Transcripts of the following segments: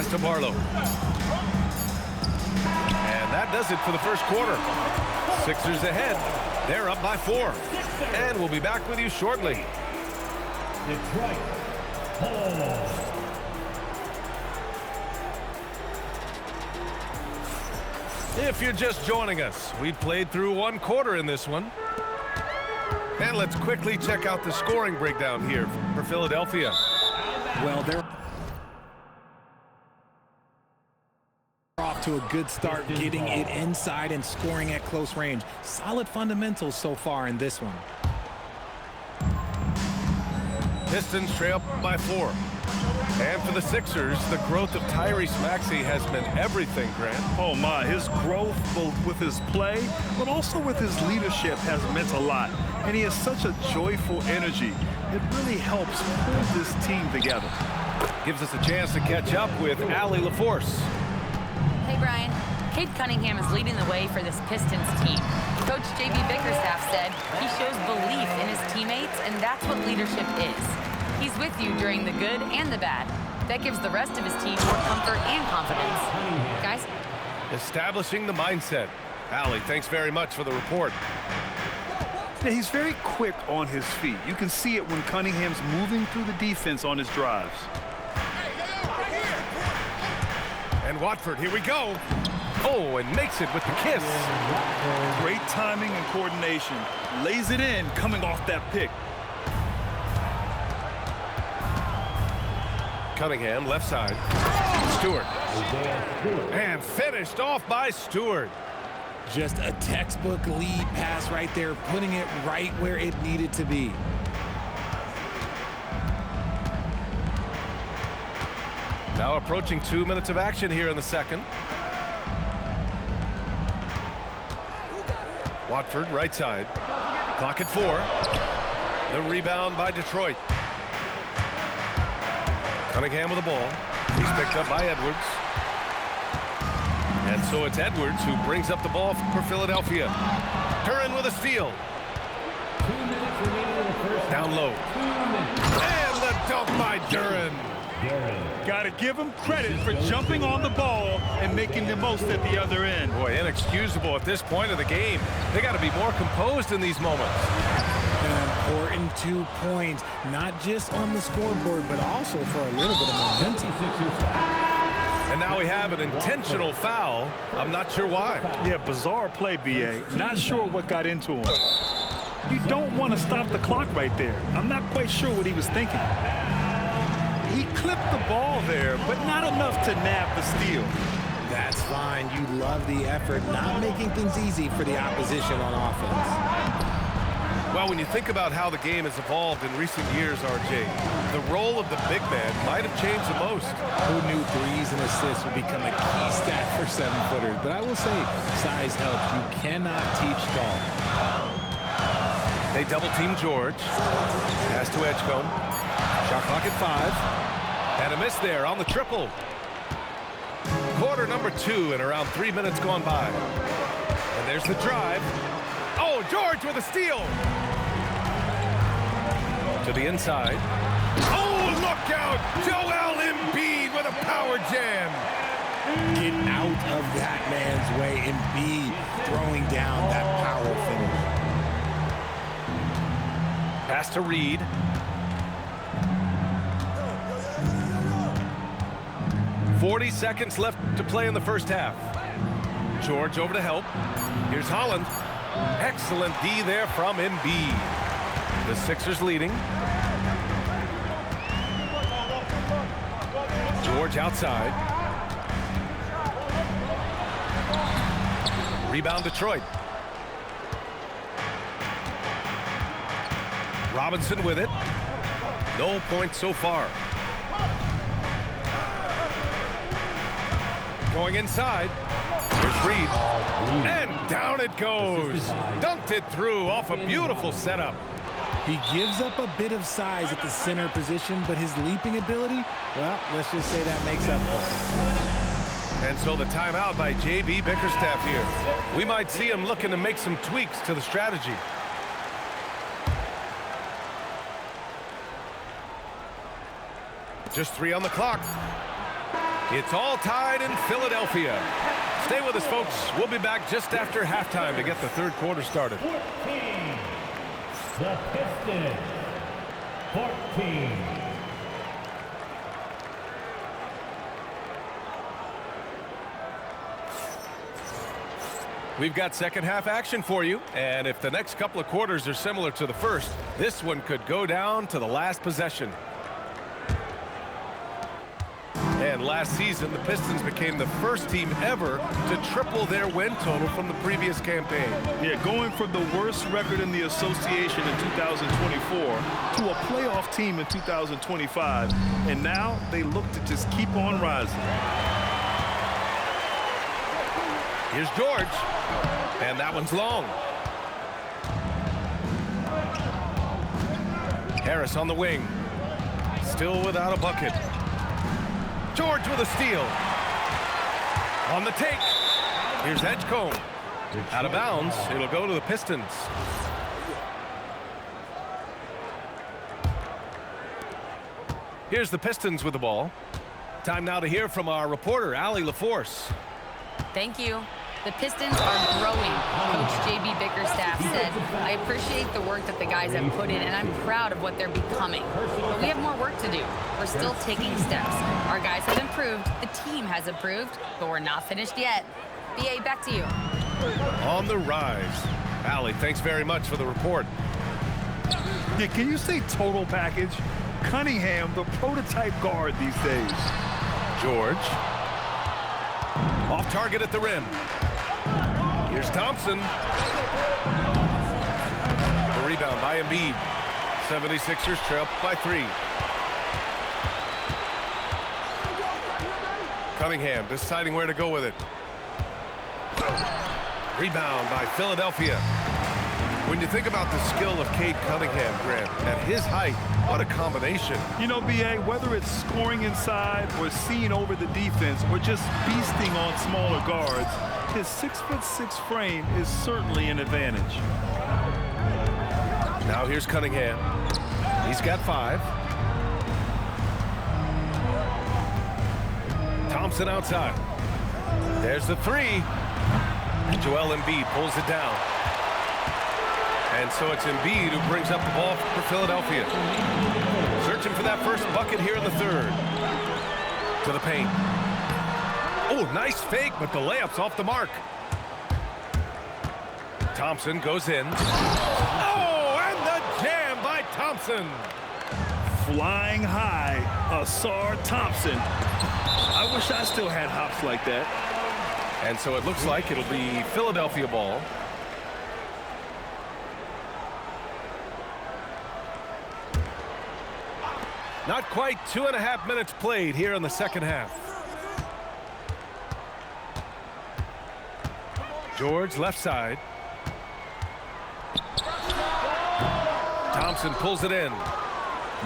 pass to Barlow. And that does it for the first quarter. Sixers ahead. They're up by 4. And we'll be back with you shortly. Detroit Hall. If you're just joining us, we played through 1 quarter in this one. And let's quickly check out the scoring breakdown here for Philadelphia. Well, they're off to a good start, getting it inside and scoring at close range. Solid fundamentals so far in this one. Pistons trail by 4. And for the Sixers, the growth of Tyrese Maxey has been everything, Grant. Oh my, his growth both with his play, but also with his leadership has meant a lot. And he has such a joyful energy. It really helps pull this team together. Gives us a chance to catch up with Allie LaForce. Hey, Brian. Cade Cunningham is leading the way for this Pistons team. Coach J.B. Bickerstaff said he shows belief in his teammates, and that's what leadership is. He's with you during the good and the bad. That gives the rest of his team more comfort and confidence. Guys? Establishing the mindset. Allie, thanks very much for the report. Yeah, he's very quick on his feet. You can see it when Cunningham's moving through the defense on his drives. And Watford, here we go. Oh, and makes it with the kiss. Great timing and coordination. Lays it in coming off that pick. Cunningham, left side. Stewart. And finished off by Stewart. Just a textbook lead pass right there, putting it right where it needed to be. Now approaching 2 minutes of action here in the second. Watford, right side. Clock at 4. The rebound by Detroit. Cunningham with the ball. He's picked up by Edwards. And so it's Edwards who brings up the ball for Philadelphia. Duren with a steal. 2 minutes remaining in the first. Down low. 2 minutes. And the dunk by Duren. Got to give him credit for jumping on the ball and making the most at the other end. Boy, inexcusable at this point of the game. They got to be more composed in these moments. An important 2 points, not just on the scoreboard, but also for a little bit of momentum. And now we have an intentional foul. I'm not sure why. Yeah, bizarre play, B.A. Not sure what got into him. You don't want to stop the clock right there. I'm not quite sure what he was thinking. He clipped the ball there, but not enough to nab the steal. That's fine. You love the effort, not making things easy for the opposition on offense. Well, when you think about how the game has evolved in recent years, RJ, the role of the big man might have changed the most. Who knew threes and assists would become a key stat for 7-footers? But I will say, size helps. You cannot teach golf. They double-team George. Pass to Edgecombe. Shot clock at 5. And a miss there on the triple. Quarter number 2 and around 3 minutes gone by. And there's the drive. Oh, George with a steal. To the inside. Oh, look out! Joel Embiid with a power jam. Get out of that man's way. Embiid throwing down that power finish. Pass to Reed. .40 seconds left to play in the first half. George over to help. Here's Holland. Excellent D there from Embiid. The Sixers leading. George outside. Rebound Detroit. Robinson with it. No points so far. Going inside. Here's Reed. And down it goes. Dunked it through off a beautiful setup. He gives up a bit of size at the center position, but his leaping ability, well, let's just say that makes up for it. And so the timeout by J.B. Bickerstaff here. We might see him looking to make some tweaks to the strategy. Just 3 on the clock. It's all tied in Philadelphia. Stay with us, folks. We'll be back just after halftime to get the third quarter started. 14. The Pistons. 14. We've got second half action for you, and if the next couple of quarters are similar to the first, this one could go down to the last possession. And last season, the Pistons became the first team ever to triple their win total from the previous campaign. Yeah, going from the worst record in the association in 2024 to a playoff team in 2025, and now they look to just keep on rising. Here's George, and that one's long. Harris on the wing, still without a bucket. George with a steal. On the take. Here's Edgecombe. Out of bounds. It'll go to the Pistons. Here's the Pistons with the ball. Time now to hear from our reporter, Allie LaForce. Thank you. The Pistons are growing, Coach J.B. Bickerstaff said. I appreciate the work that the guys have put in, and I'm proud of what they're becoming. But we have more work to do. We're still taking steps. Our guys have improved, the team has improved, but we're not finished yet. B.A., back to you. On the rise. Allie, thanks very much for the report. Yeah, can you say total package? Cunningham, the prototype guard these days. George. Off target at the rim. Here's Thompson. The rebound by Embiid. 76ers trail by 3. Cunningham deciding where to go with it. Rebound by Philadelphia. When you think about the skill of Cade Cunningham, Grant, at his height, what a combination. You know, B.A., whether it's scoring inside or seeing over the defense or just beasting on smaller guards, his 6'6" frame is certainly an advantage. Now here's Cunningham. He's got 5. Thompson outside. There's the 3. Joel Embiid pulls it down. And so it's Embiid who brings up the ball for Philadelphia. Searching for that first bucket here in the third. To the paint. Oh, nice fake, but the layup's off the mark. Thompson goes in. Oh, and the jam by Thompson. Flying high, Ausar Thompson. I wish I still had hops like that. And so it looks like it'll be Philadelphia ball. Not quite 2.5 minutes played here in the second half. George left side. Thompson pulls it in.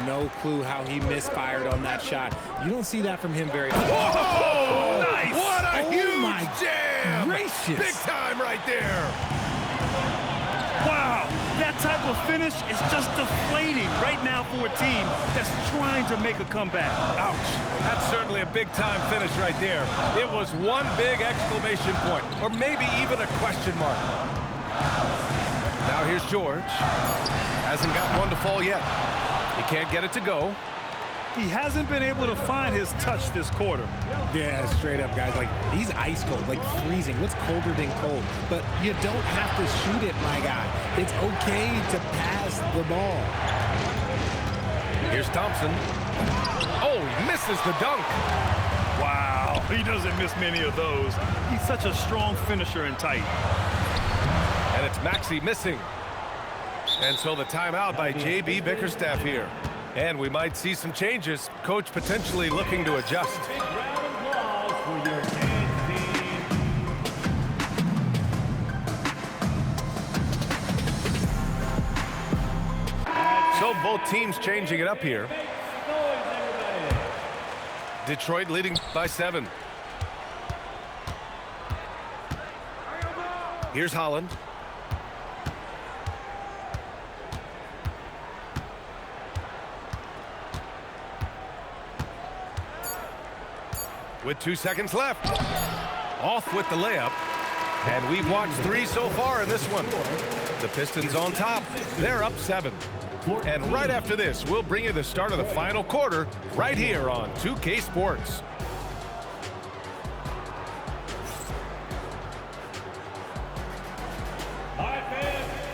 No clue how he misfired on that shot. You don't see that from him very often. Whoa! Nice! What a Oh huge my jam! gracious. Big time right there. Wow, that type of finish is just deflating right now for a team that's trying to make a comeback. Ouch. That's certainly a big-time finish right there. It was one big exclamation point, or maybe even a question mark. Now here's George. Hasn't got one to fall yet. He can't get it to go. He hasn't been able to find his touch this quarter. Yeah, straight up, guys. Like, he's ice cold, like freezing. What's colder than cold? But you don't have to shoot it, my guy. It's okay to pass the ball. Here's Thompson. Oh, he misses the dunk. Wow, he doesn't miss many of those. He's such a strong finisher and tight. And it's Maxey missing. And so the timeout by J.B. Bickerstaff here. And we might see some changes. Coach potentially looking to adjust. Big round of applause for your dance team. So both teams changing it up here. Detroit leading by 7. Here's Holland. with 2 seconds left. Off with the layup. And we've watched 3 so far in this one. The Pistons on top. They're up 7. And right after this, we'll bring you the start of the final quarter right here on 2K Sports.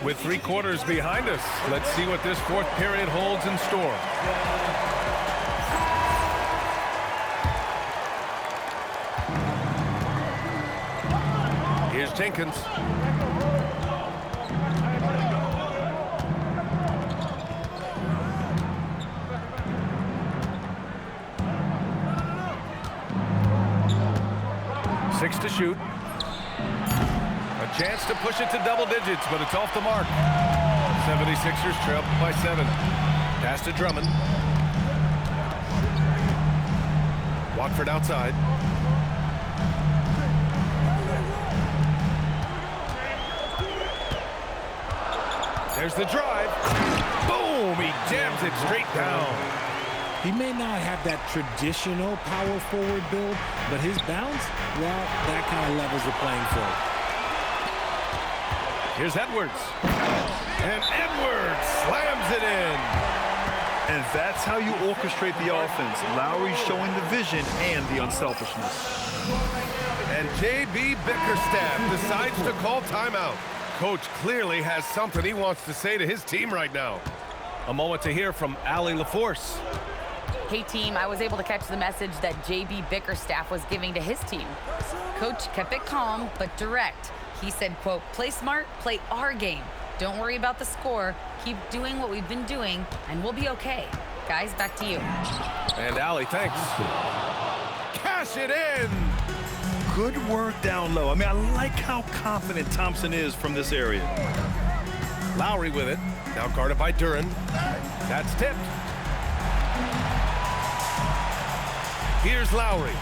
With 3 quarters behind us, let's see what this 4th period holds in store. Here's Jenkins. Six to shoot. A chance to push it to double digits, but it's off the mark. 76ers trail by 7. Pass to Drummond. Watford outside. There's the drive. Boom! He jams it straight down. He may not have that traditional power forward build, but his bounce, well, that kind of levels the playing field. Here's Edwards. And Edwards slams it in. And that's how you orchestrate the offense. Lowry showing the vision and the unselfishness. And J.B. Bickerstaff decides to call timeout. Coach clearly has something he wants to say to his team right now. A moment to hear from Allie LaForce. Hey team, I was able to catch the message that J.B. Bickerstaff was giving to his team. Coach kept it calm but direct. He said, quote, play smart, play our game. Don't worry about the score. Keep doing what we've been doing, and we'll be okay. Guys, back to you. And Allie, thanks. Cash it in! Good work down low. I mean, I like how confident Thompson is from this area. Lowry with it. Now guarded by Duren. That's tipped. Here's Lowry.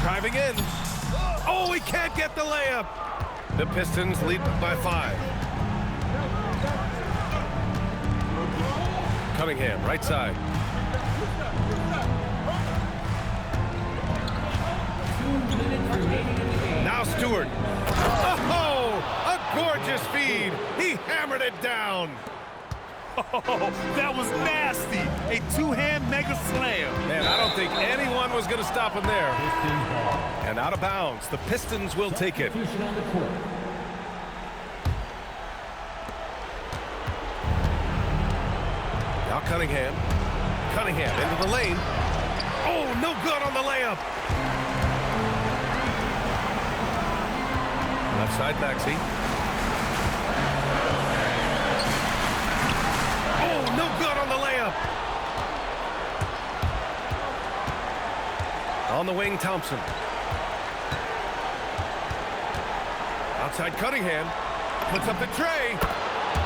Driving in. Oh, he can't get the layup. The Pistons lead by 5. Cunningham, right side. Now Stewart. Oh, a gorgeous feed. He hammered it down. Oh, that was nasty. A two-hand mega slam. Man, I don't think anyone was going to stop him there. And out of bounds. The Pistons will take it. Now Cunningham. Cunningham into the lane. Oh, no good on the layup. Left side, Maxey. Oh, no good on the layup. On the wing, Thompson. Outside Cunningham. Puts up the tray.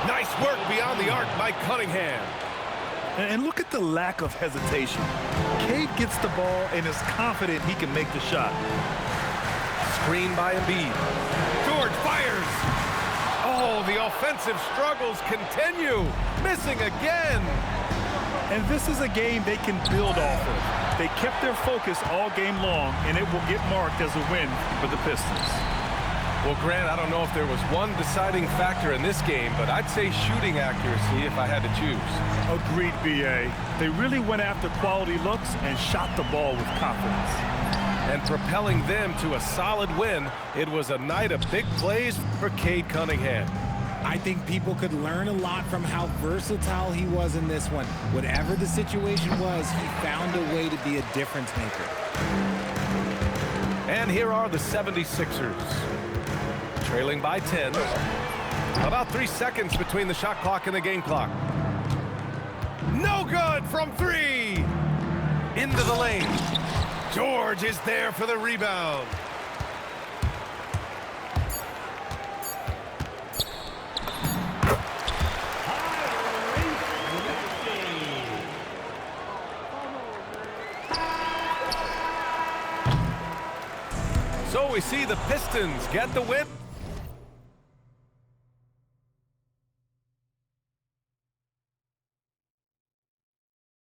Nice work beyond the arc by Cunningham. And look at the lack of hesitation. Cade gets the ball and is confident he can make the shot. Screen by Embiid. George fires. Oh, the offensive struggles continue. Missing again. And this is a game they can build off of. They kept their focus all game long, and it will get marked as a win for the Pistons. Well, Grant, I don't know if there was one deciding factor in this game, but I'd say shooting accuracy if I had to choose. Agreed, B.A. They really went after quality looks and shot the ball with confidence. And propelling them to a solid win, it was a night of big plays for Cade Cunningham. I think people could learn a lot from how versatile he was in this one. Whatever the situation was, he found a way to be a difference maker. And here are the 76ers. Trailing by 10. About 3 seconds between the shot clock and the game clock. No good from 3. Into the lane. George is there for the rebound. So we see the Pistons get the win.